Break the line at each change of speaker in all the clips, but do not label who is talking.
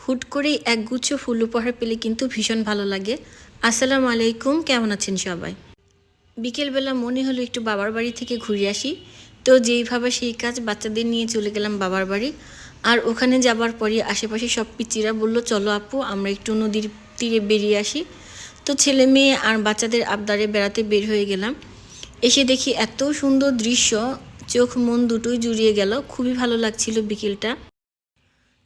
হুট করেই একগুচ্ছ ফুল উপহার পেলে কিন্তু ভীষণ ভালো লাগে। আসসালামু আলাইকুম, কেমন আছেন সবাই? বিকেলবেলা মনে হলো একটু বাবার বাড়ি থেকে ঘুরে আসি। তো যেইভাবে সেই কাজ, বাচ্চাদের নিয়ে চলে গেলাম বাবার বাড়ি। আর ওখানে যাবার পরই আশেপাশে সব পিচ্চিরা বলল, চলো আপু আমরা একটু নদীর তীরে বেরিয়ে আসি। তো ছেলে মেয়ে আর বাচ্চাদের আবদারে বেড়াতে বের হয়ে গেলাম। এসে দেখি এত সুন্দর দৃশ্য, চোখ মন দুটোই জুড়িয়ে গেল। খুবই ভালো লাগছিল বিকেলটা।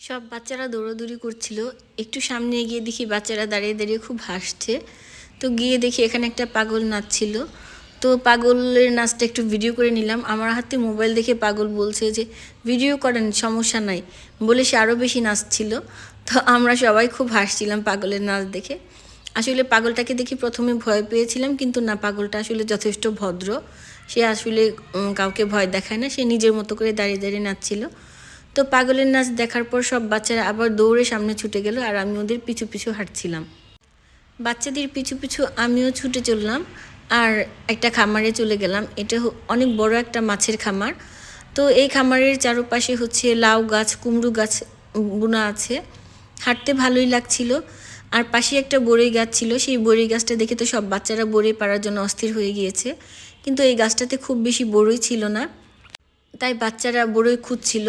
সব বাচ্চারা দৌড়াদৌড়ি করছিল। একটু সামনে গিয়ে দেখি বাচ্চারা দাঁড়িয়ে দাঁড়িয়ে খুব হাসছে। তো গিয়ে দেখি এখানে একটা পাগল নাচছিল। তো পাগলের নাচটা একটু ভিডিও করে নিলাম। আমার হাতে মোবাইল দেখে পাগল বলছে যে ভিডিও করেন, সমস্যা নাই, বলে সে আরও বেশি নাচছিল। তো আমরা সবাই খুব হাসছিলাম পাগলের নাচ দেখে। আসলে পাগলটাকে দেখে প্রথমে ভয় পেয়েছিলাম, কিন্তু না, পাগলটা আসলে যথেষ্ট ভদ্র। সে আসলে কাউকে ভয় দেখায় না, সে নিজের মতো করে দাঁড়িয়ে দাঁড়িয়ে নাচছিল। তো পাগলের নাচ দেখার পর সব বাচ্চারা আবার দৌড়ে সামনে ছুটে গেল, আর আমি ওদের পিছু পিছু হাঁটছিলাম। বাচ্চাদের পিছু পিছু আমিও ছুটে চললাম আর একটা খামারে চলে গেলাম। এটা অনেক বড় একটা মাছের খামার। তো এই খামারের চারপাশে হচ্ছে লাউ গাছ, কুমড়ো গাছ বোনা আছে। হাঁটতে ভালোই লাগছিল। আর পাশে একটা বড়ই গাছ ছিল, সেই বড়ই গাছটা দেখে তো সব বাচ্চারা বড়ই পাড়ার জন্য অস্থির হয়ে গিয়েছে। কিন্তু এই গাছটাতে খুব বেশি বড়ই ছিল না, তাই বাচ্চারা বড়ই খুঁজছিল।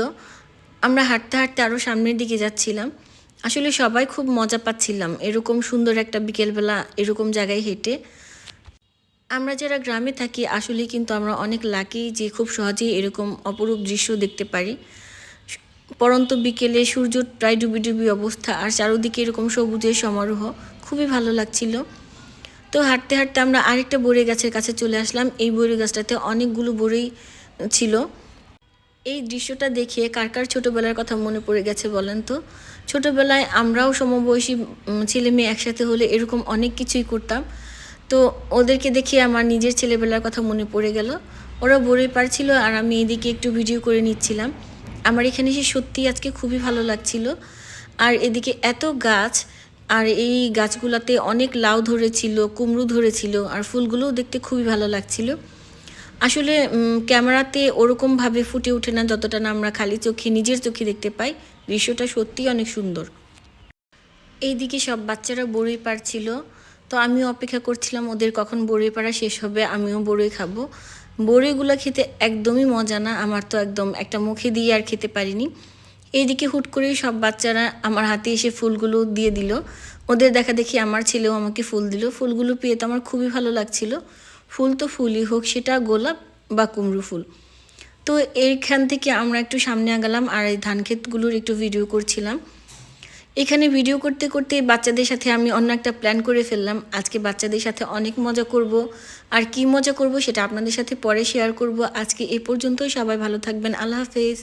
আমরা হাঁটতে হাঁটতে আরও সামনের দিকে যাচ্ছিলাম। আসলে সবাই খুব মজা পাচ্ছিলাম এরকম সুন্দর একটা বিকেলবেলা এরকম জায়গায় হেঁটে। আমরা যারা গ্রামে থাকি আসলে কিন্তু আমরা অনেক লাকি যে খুব সহজেই এরকম অপরূপ দৃশ্য দেখতে পারি। পরন্ত বিকেলে সূর্য প্রায় ডুবি ডুবি অবস্থা, আর চারদিকে এরকম সবুজের সমারোহ, খুবই ভালো লাগছিল। তো হাঁটতে হাঁটতে আমরা আরেকটা বড়ই গাছের কাছে চলে আসলাম। এই বড়ই গাছটাতে অনেকগুলো বড়ই ছিল। এই দৃশ্যটা দেখে কার কার ছোটোবেলার কথা মনে পড়ে গেছে বলেন তো? ছোটোবেলায় আমরাও সমবয়সী ছেলে মেয়ে একসাথে হলে এরকম অনেক কিছুই করতাম। তো ওদেরকে দেখে আমার নিজের ছেলেবেলার কথা মনে পড়ে গেল। ওরা বড়ই পারছিল আর আমি এদিকে একটু ভিডিও করে নিচ্ছিলাম। আমার এখানে এসে সত্যিই আজকে খুবই ভালো লাগছিল। আর এদিকে এত গাছ, আর এই গাছগুলোতে অনেক লাউ ধরেছিল, কুমড়ো ধরেছিল, আর ফুলগুলোও দেখতে খুবই ভালো লাগছিল। আসলে ক্যামেরাতে ওরকমভাবে ফুটে ওঠে না যতটা না আমরা খালি চোখে নিজের চোখে দেখতে পাই। দৃশ্যটা সত্যিই অনেক সুন্দর। এইদিকে সব বাচ্চারা বড়ই পাড়ছিল। তো আমিও অপেক্ষা করছিলাম ওদের কখন বড়ই পাড়া শেষ হবে, আমিও বড়ই খাবো। বড়ইগুলো খেতে একদমই মজা না, আমার তো একদম একটা মুখে দিয়ে আর খেতে পারিনি। এইদিকে হুট করেই সব বাচ্চারা আমার হাতে এসে ফুলগুলো দিয়ে দিল। ওদের দেখা দেখি আমার ছেলেও আমাকে ফুল দিল। ফুলগুলো পেয়ে তো আমার খুবই ভালো লাগছিল। ফুল তো ফুলই হোক, সেটা গোলাপ বা কুমড়ো ফুল। তো এইখান থেকে আমরা একটু সামনে আগালাম আর এই ধান ক্ষেতগুলোর একটু ভিডিও করছিলাম। এখানে ভিডিও করতে করতে বাচ্চাদের সাথে আমি অন্য একটা প্ল্যান করে ফেললাম। আজকে বাচ্চাদের সাথে অনেক মজা করব। আর কি মজা করব সেটা আপনাদের সাথে পরে শেয়ার করব। আজকে এ পর্যন্তই, সবাই ভালো থাকবেন। আল্লাহ হাফেজ।